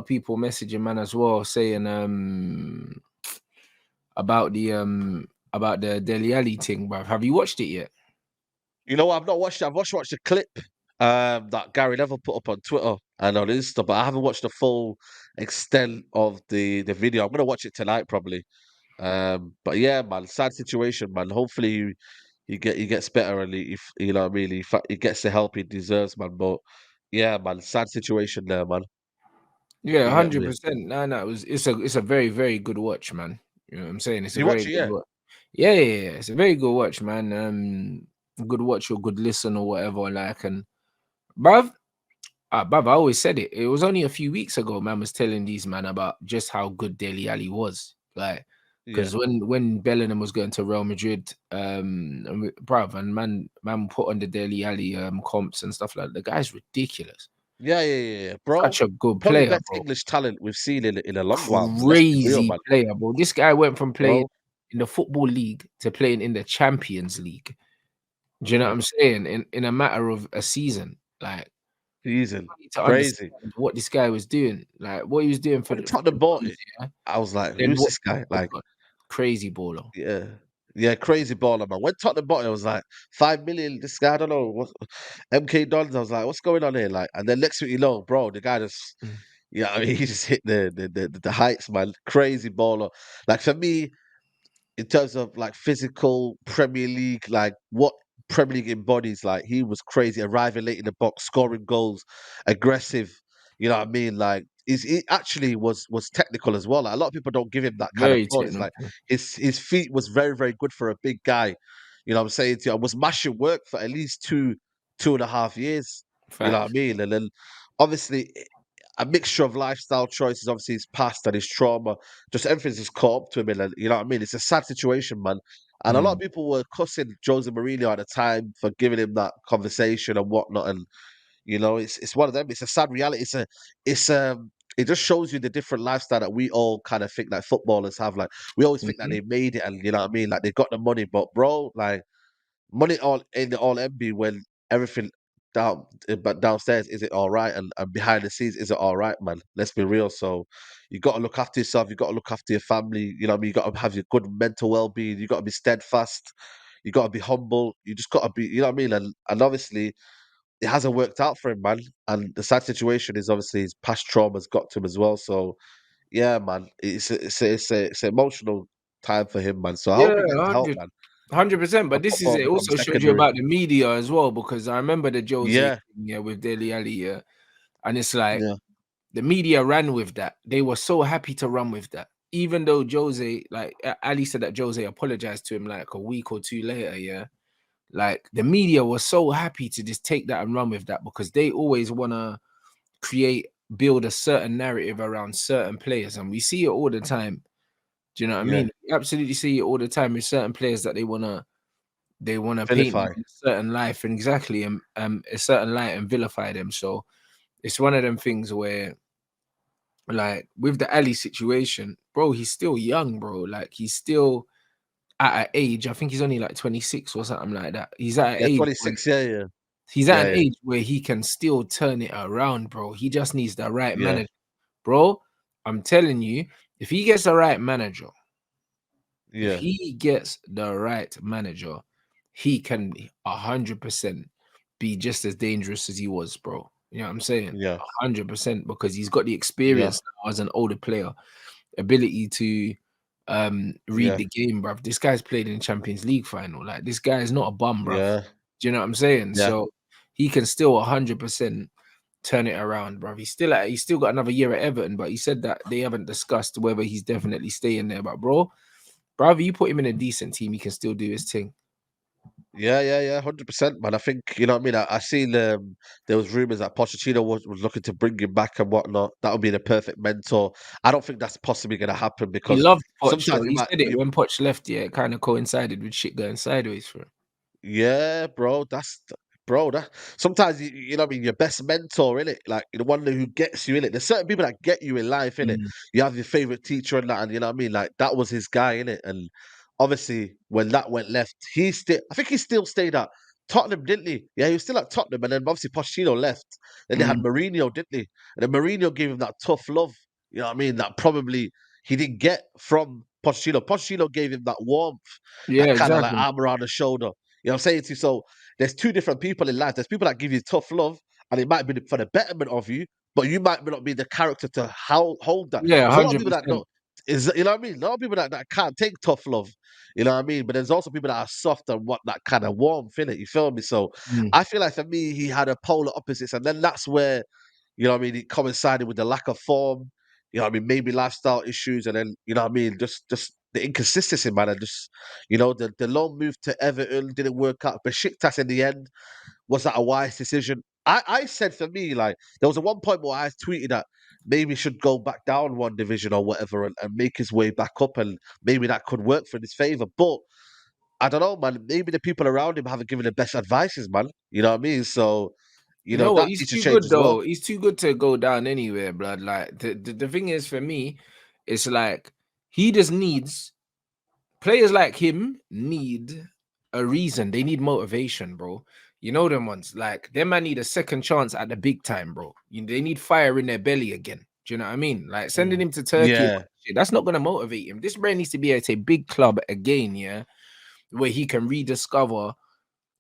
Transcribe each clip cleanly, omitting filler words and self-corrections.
people messaging man as well saying about the Dele Alli thing, bruv. Have you watched it yet? You know, I've not watched it. I've watched a clip that Gary Neville put up on Twitter and on Insta, but I haven't watched the full extent of the video. I'm gonna watch it tonight probably. But yeah, man, sad situation, man. Hopefully he gets better and you know what I mean, he gets the help he deserves, man. But yeah, man, sad situation there, man. Yeah, You get me? 100%. No, it's a very, very good watch, man. You know what I'm saying? It's a You very watch it, good yeah? watch. Yeah. It's a very good watch, man. Good watch or good listen or whatever. Like, and bruv, bruv, I always said it. It was only a few weeks ago, man was telling these man about just how good Dele Alli was. Like, Yeah. because when Bellingham was going to Real Madrid, bruv, and man put on the Dele Alli comps and stuff like that. The guy's ridiculous. Yeah. Bro, Such a good probably player, best bro. English talent we've seen in a long while, man. Let's be real, Crazy man. player, bro. This guy went from playing Bro. in the football league to playing in the Champions League. Do you know what Mm. I'm saying? In a matter of a season, like Season. you need to Crazy. understand what this guy was doing, like what he was doing When for the Tottenham bought Blues, it, yeah. I was like, Then who's what? this guy? Like, Crazy baller. yeah. Yeah, crazy baller, man. When Tottenham bought it, I was like, 5 million, this guy, I don't know what MK Dons. I was like, what's going on here? Like, and then next week, you know, bro, the guy just Mm. yeah, I mean, he just hit the heights, man. Crazy baller. Like for me, in terms of like physical Premier League, like what Premier League embodies, like he was crazy, arriving late in the box, scoring goals, aggressive. You know what I mean? Like he actually was technical as well. Like, a lot of people don't give him that kind of Very praise. Like technical. his feet was very good for a big guy. You know what I'm saying to you? I was mashing work for at least 2.5 years. You know what I Facts. mean? And then obviously a mixture of lifestyle choices, obviously his past and his trauma, just everything's just caught up to him. And you know what I mean? It's a sad situation, man. And a lot of Mm. people were cussing Jose Mourinho at the time for giving him that conversation and whatnot. And you know, it's one of them. It's a sad reality. It's it just shows you the different lifestyle that we all kind of think like footballers have. Like we always think that Mhm. they made it, and you know what I mean. Like they got the money, but bro, like money all in the all MB when everything but downstairs is it all right and behind the scenes is it all right, man? Let's be real. So you got to look after yourself. You got to look after your family. You know what I mean? You got to have your good mental well being. You got to be steadfast. You got to be humble. You just got to be. You know what I mean? And obviously it hasn't worked out for him, man. And the sad situation is obviously his past trauma's got to him as well. So yeah, man, it's an emotional time for him, man. So I Yeah, hope he gets help, 100. man. 100%, And but this is football it becomes also shows you secondary. about the media as well, because I remember the Jose Yeah, thing, yeah, with Dele Alli, yeah, and it's like yeah, the media ran with that. They were so happy to run with that. Even though Jose, like Ali said that Jose apologized to him like a week or two later, yeah. Like the media was so happy to just take that and run with that because they always want to build a certain narrative around certain players, and we see it all the time. Do you know what I yeah. mean? We absolutely see it all the time with certain players that they wanna paint them Vilify. in a certain life, and exactly, a certain light and vilify them. So it's one of them things where, like, with the Ali situation, bro, he's still young, bro. Like, he's still at an age. I think he's only like 26 or something like that. He's at an Yeah, age where 26. Yeah, yeah, he's at yeah, an yeah, age where he can still turn it around, bro. He just needs the right yeah. manager, bro. I'm telling you, if he gets the right manager, if Yeah, he gets the right manager, he can 100% be just as dangerous as he was, bro. You know what I'm saying? yeah, 100% because he's got the yeah, experience now as an older player, ability to read yeah, the game, bruv. This guy's played in Champions League final. Like this guy is not a bum, bruv. yeah, Do you know what I'm saying? yeah. So he can still 100% turn it around, bruv. He's still got another year at Everton, but he said that they haven't discussed whether he's definitely staying there. But bro, you put him in a decent team, he can still do his thing. Yeah, 100%, man. I think, you know what I mean? I seen there was rumors that Pochettino was looking to bring him back and whatnot. That would be the perfect mentor. I don't think that's possibly going to happen He because loved Poch though. sometimes you He might, said it when Poch left, yeah, it kind of coincided with shit going sideways for him. yeah, bro, bro, that sometimes you know what I mean, your best mentor, innit? Like the one who gets you in it. There's certain people that get you in life, innit? Mm. You have your favorite teacher and that, and you know what I mean? Like that was his guy, innit? And obviously when that went left, I think he still stayed at Tottenham, didn't he? Yeah, he was still at Tottenham, and then obviously Pochettino left. Then they had Mm. Mourinho, didn't he? And then Mourinho gave him that tough love. You know what I mean? That probably he didn't get from Pochettino. Pochettino gave him that warmth, Yeah, that kind of like exactly. arm around the shoulder. You know what I'm saying to you? So there's two different people in life. There's people that give you tough love, and it might be for the betterment of you, but you might not be the character to hold that. Yeah, There's a lot of people that 100%. don't. Is you know what I mean? A lot of people that can't take tough love. You know what I mean? But there's also people that are soft and want that kind of warmth in it. You feel me? So Mm. I feel like for me, he had a polar opposites, and then that's where you know what I mean. It coincided with the lack of form. You know what I mean? Maybe lifestyle issues, and then you know what I mean. Just the inconsistency, man, and just you know the loan move to Everton didn't work out. But Besiktas in the end, was that a wise decision? I said for me, like there was a one point where I tweeted that maybe he should go back down one division or whatever and make his way back up, and maybe that could work for his favor. But I don't know, man. Maybe the people around him haven't given the best advices, man. You know what I mean? So, you You know, know what? that He's needs to too change good as well. though. He's too good to go down anywhere, blood. Like the thing is for me, it's like he just needs players like him need a reason. They need motivation, bro. You know them ones. Like them man need a second chance at the big time, bro. They need fire in their belly again. Do you know what I mean? Like sending Mm. him to Turkey, Yeah, that's not gonna motivate him. This man needs to be at a big club again, yeah, where he can rediscover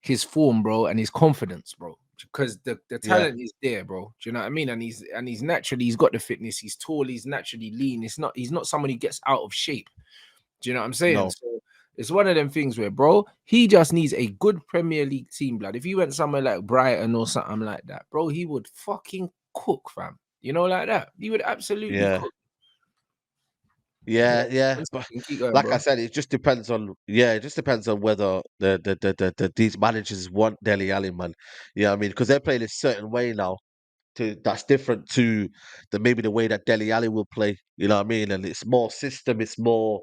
his form, bro, and his confidence, bro. Because the yeah, talent is there, bro. Do you know what I mean? And he's naturally he's got the fitness. He's tall. He's naturally lean. He's not someone who gets out of shape. Do you know what I'm saying? no, So it's one of them things where, bro, he just needs a good Premier League team, blood. If he went somewhere like Brighton or something like that, bro, he would fucking cook, fam. You know, like that. He would absolutely yeah, cook. yeah, yeah. One But second, keep going, like I bro. said, it just depends on it just depends on whether these managers want Dele Alli, man. You know what I mean? Because they're playing a certain way now. That's different to maybe the way that Dele Alli will play. You know what I mean? And it's more system. It's more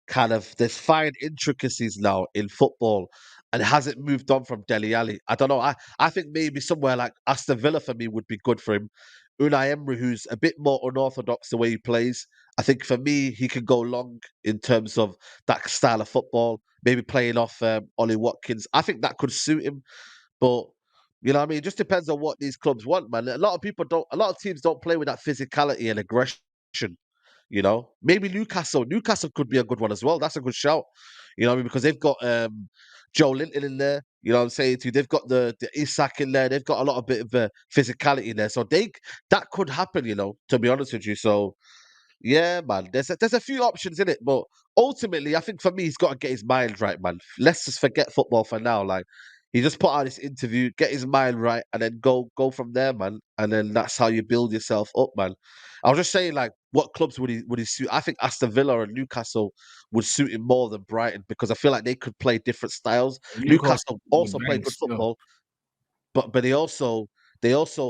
kind of there's fine intricacies now in football, and it hasn't moved on from Dele Alli. I don't know. I think maybe somewhere like Aston Villa for me would be good for him. Unai Emery, who's a bit more unorthodox the way he plays. I think for me, he can go long in terms of that style of football. Maybe playing off Ollie Watkins. I think that could suit him. But you know what I mean? It just depends on what these clubs want, man. A lot of people don't. A lot of teams don't play with that physicality and aggression. You know, maybe Newcastle. Newcastle could be a good one as well. That's a good shout. You know what I mean? Because they've got Joe Linton in there. You know what I'm saying to you? They've got the Isak in there. They've got a lot of bit of physicality in there. So that could happen. You know, to be honest with you. So yeah, man. There's a few options in it, but ultimately, I think for me, he's got to get his mind right, man. Let's just forget football for now. Like he just put out this interview, get his mind right, and then go from there, man. And then that's how you build yourself up, man. I was just saying, like, what clubs would he suit? I think Aston Villa and Newcastle would suit him more than Brighton because I feel like they could play different styles. Newcastle Newcastle also would play bang good still. football, but they also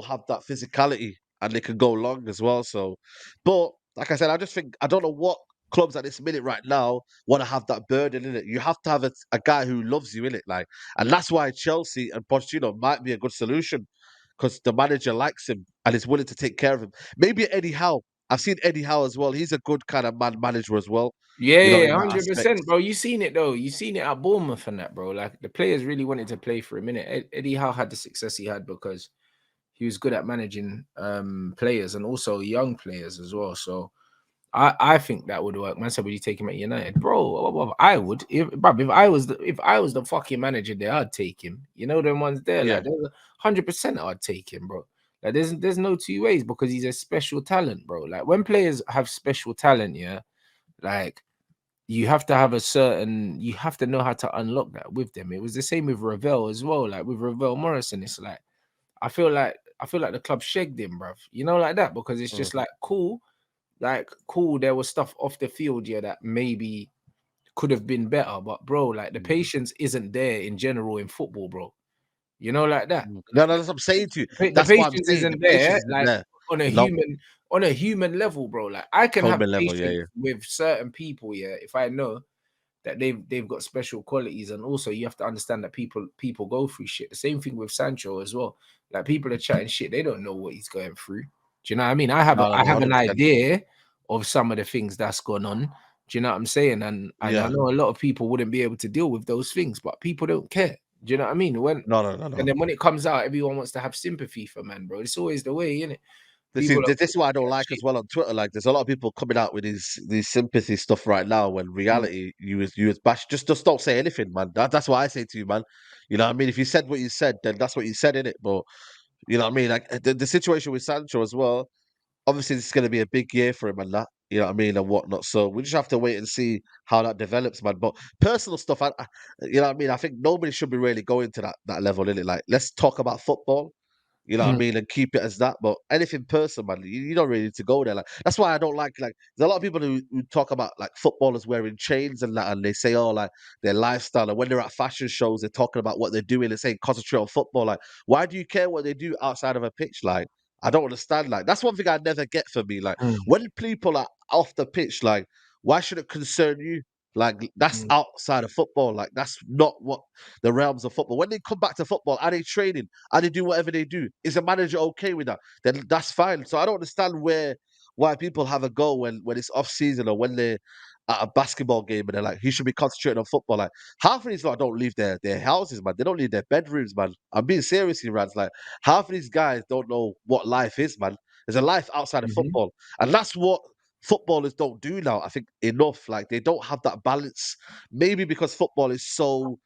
have that physicality and they can go long as well. So, but like I said, I just think I don't know what clubs at this minute right now want to have that burden in it. You have to have a guy who loves you in it, like, and that's why Chelsea and Pochettino might be a good solution because the manager likes him and is willing to take care of him. Maybe Eddie Howe. I've seen Eddie Howe as well. He's a good kind of man manager as well. Yeah, You know, yeah, in that aspect. 100%, bro. You seen it though. You seen it at Bournemouth and that, bro. Like the players really wanted to play for a minute. Eddie Howe had the success he had because he was good at managing players and also young players as well. So I think that would work. Man said, would you take him at United, bro? I would. If I was the fucking manager there, I'd take him. You know them ones there, Yeah. like there's 100%. I'd take him, bro. Like there's no two ways because he's a special talent, bro. Like when players have special talent, yeah, like you have to have you have to know how to unlock that with them. It was the same with Ravel as well. Like with Ravel Morrison, it's like I feel like the club shagged him, bruv. You know, like that because it's Mm, just like cool. There was stuff off the field, yeah, that maybe could have been better, but bro, like the mm, patience isn't there in general in football, bro. You know, like that. mm. No, no, that's what I'm saying to you. The That's what I'm patience saying. The isn't there, patience isn't like there. on a No, human level, bro. Like I can have human level. Yeah, patience yeah. with certain people, yeah, if I know that they've got special qualities, and also you have to understand that people go through shit. The same thing with Sancho as well. Like people are chatting shit, they don't know what he's going through. Do you know what I mean? No, no, I no, have an 100%. idea of some of the things that's gone on. Do you know what I'm saying? And I Yeah. know a lot of people wouldn't be able to deal with those things, but people don't care. Do you know what I mean? No, no, no, And no. then when it comes out, everyone wants to have sympathy for man, bro. It's always the way, innit? This is People are this is what I don't that like shit. as well on Twitter. Like, there's a lot of people coming out with these sympathy stuff right now. When Mm, reality, you was bash. Just don't say anything, man. That's what I say to you, man. You know what I mean? If you said what you said, then that's what you said in it. But you know what I mean? Like the situation with Sancho as well. Obviously, this is going to be a big year for him and that. You know what I mean and whatnot. So we just have to wait and see how that develops, man. But personal stuff, you know what I mean. I think nobody should be really going to that level, in it. Like, let's talk about football. You know what I mm, mean? And keep it as that. But anything personal, man, you don't really need to go there. Like, that's why I don't like there's a lot of people who talk about like footballers wearing chains and that, and they say, oh, like their lifestyle. And when they're at fashion shows, they're talking about what they're doing and saying concentrate on football. Like, why do you care what they do outside of a pitch? Like, I don't understand. Like, that's one thing I never get for me. Like, mm, when people are off the pitch, like, why should it concern you? Like, that's mm, outside of football. Like, that's not what the realms of football. When they come back to football, are they training? And they do whatever they do. Is the manager okay with that? Then that's fine. So I don't understand why people have a go when it's off season or when they're at a basketball game and they're like, he should be concentrating on football. Like, half of these lot don't leave their houses, man. They don't leave their bedrooms, man. I'm being serious here, Rants. Like, half of these guys don't know what life is, man. There's a life outside of mhm. football. And that's what footballers don't do now. I think enough. Like, they don't have that balance. Maybe because football is so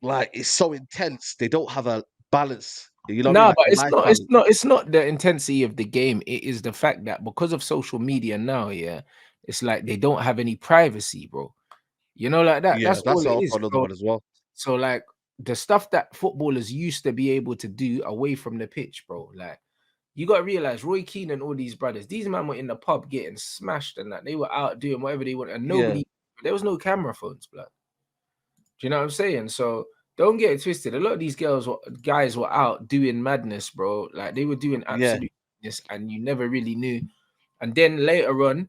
like, it's so intense, they don't have a balance, you know what I mean? Nah, Like but a life balance. it's not the intensity of the game. It is the fact that because of social media now, yeah, it's like they don't have any privacy, bro. You know, like that. Yeah, That's all that's it also is. another So, one as well. so like the stuff that footballers used to be able to do away from the pitch, bro. Like you gotta realize Roy Keane and all these brothers, these men were in the pub getting smashed and that they were out doing whatever they want, and Yeah, nobody there was no camera phones, blood. Do you know what I'm saying? So don't get it twisted. A lot of these guys were out doing madness, bro. Like they were doing yeah. absolute madness, and you never really knew. And then later on,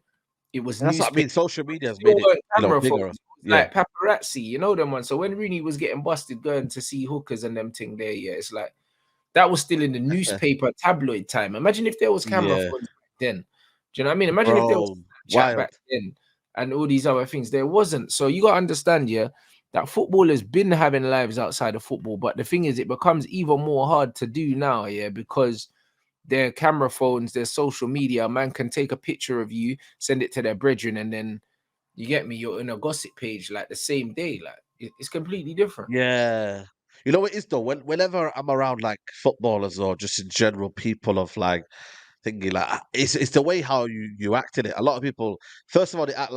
it was And that's what I newspaper. mean, social But media it has still made it, weren't camera phones. bigger. It was Yeah. like paparazzi, you know them ones. So when Rooney was getting busted going to see hookers and them thing there, yeah, it's like that was still in the newspaper tabloid time. Imagine if there was camera Yeah, phones back then. Do you know what I mean? Imagine if there was bro, chat back wild. then and all these other things. There wasn't. So you gotta understand, yeah, that football has been having lives outside of football. But the thing is, it becomes even more hard to do now, yeah, because their camera phones, their social media, a man can take a picture of you, send it to their brethren, and then you get me, you're in a gossip page like the same day. Like it's completely different. Yeah. You know what it is though? Whenever I'm around like footballers or just in general people of like thinking like it's the way how you act in it. A lot of people, first of all, they act like